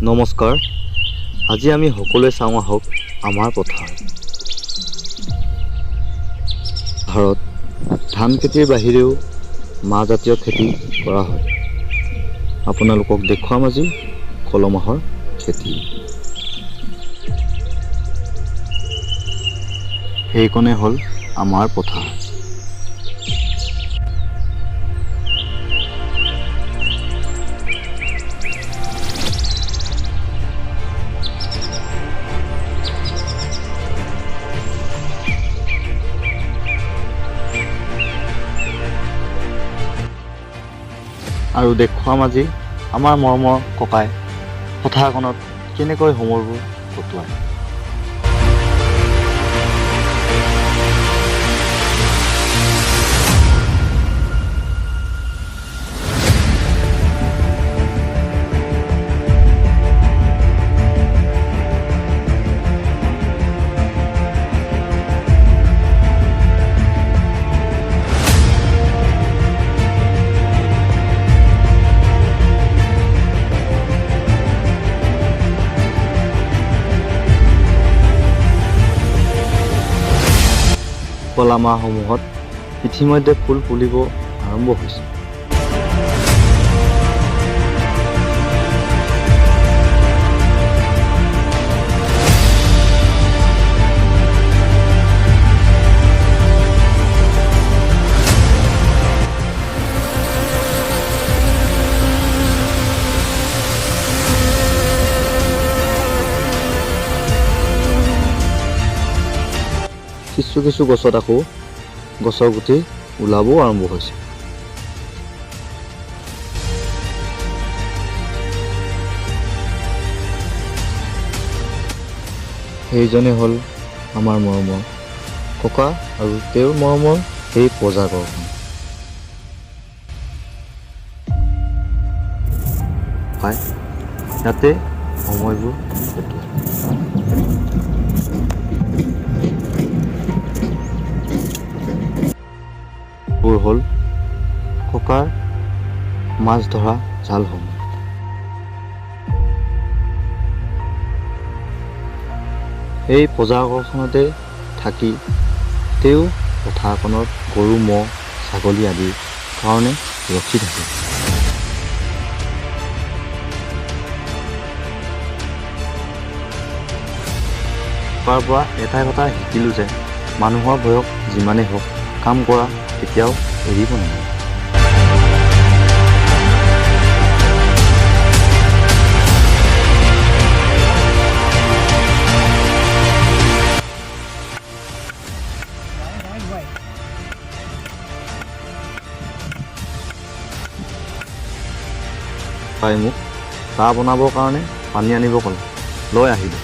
নমস্কাৰ। আজি আমি সকলোৱে চাওঁ আহক আমাৰ পথাৰ। ভাৰত ধান খেতিৰ বাহিৰেও মাহজাতীয় খেতি কৰা হয়। আপোনালোকক দেখুৱাম আজি কলমাহৰ খেতি। সেইকণে হ'ল আমাৰ পথাৰ। আৰু দেখুৱাম আজি আমাৰ মৰমৰ ককাই পথাৰখনত কেনেকৈ সময়বোৰ কটোৱায়। কলা মাহসমূহত ইতিমধ্যে ফুল ফুলিব আৰম্ভ হৈছে। কিছু গছত আকৌ গছৰ গুটি ওলাবও আৰম্ভ হৈছে। সেইজনে হ'ল আমাৰ মৰমৰ ককা আৰু তেওঁৰ মৰমৰ সেই প্ৰজাঘৰখন। ইয়াতে সময়বোৰ কটোৱা। হ'ল ককাৰ মাছ ধৰা জালসমূহ। এই প্ৰজাঘৰখনতে থাকি তেওঁ পথাৰখনত গৰু ম'হ ছাগলী আদিৰ কাৰণে ৰখি থাকে। তাৰ পৰা এটা কথা শিকিলোঁ যে মানুহৰ বয়স যিমানেই হওক কাম কৰা কেতিয়াও এৰিব নালাগে। তাই মোক চাহ বনাবৰ কাৰণে পানী আনিব ক'লে, লৈ আহিলোঁ।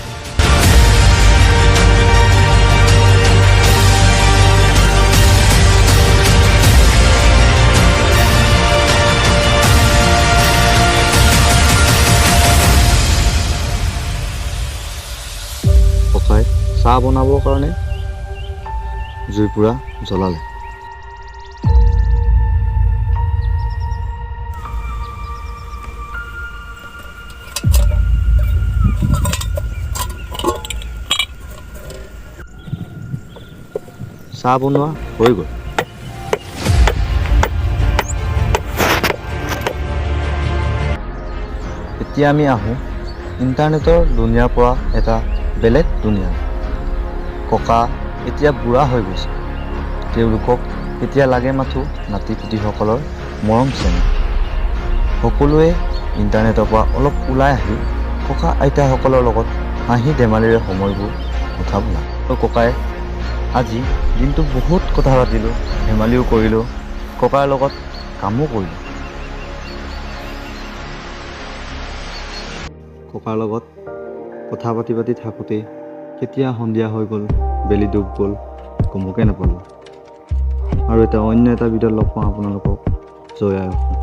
ককাই চাহ বনাবৰ কাৰণে জুইকুৰা জ্বলালে। চাহ বনোৱা হৈ গ'ল। এতিয়া আমি আহোঁ ইণ্টাৰনেটৰ দুনিয়াৰ পৰা এটা বেলেগ দুনিয়া। ককা এতিয়া বুঢ়া হৈ গৈছে। তেওঁলোকক এতিয়া লাগে মাথো নাতি পুতিসকলৰ মৰম চেনেহ। সকলোৱে ইণ্টাৰনেটৰ পৰা অলপ ওলাই আহি ককা আইতাসকলৰ লগত হাঁহি ধেমালিৰে সময়বোৰ কটাব লাগে। ককাই আজি দিনটো বহুত কথা পাতিলোঁ, ধেমালিও কৰিলোঁ, ককাৰ লগত কামো কৰিলোঁ। ককাৰ লগত কথা পাতি থাকোঁতে কেতিয়া সন্ধিয়া হৈ গ'ল, বেলি ডুব গ'ল গমকে নাপালোঁ। আৰু অন্য এটা ভিডিঅ'ত লগ পাওঁ আপোনালোকক। জয় আই অসম।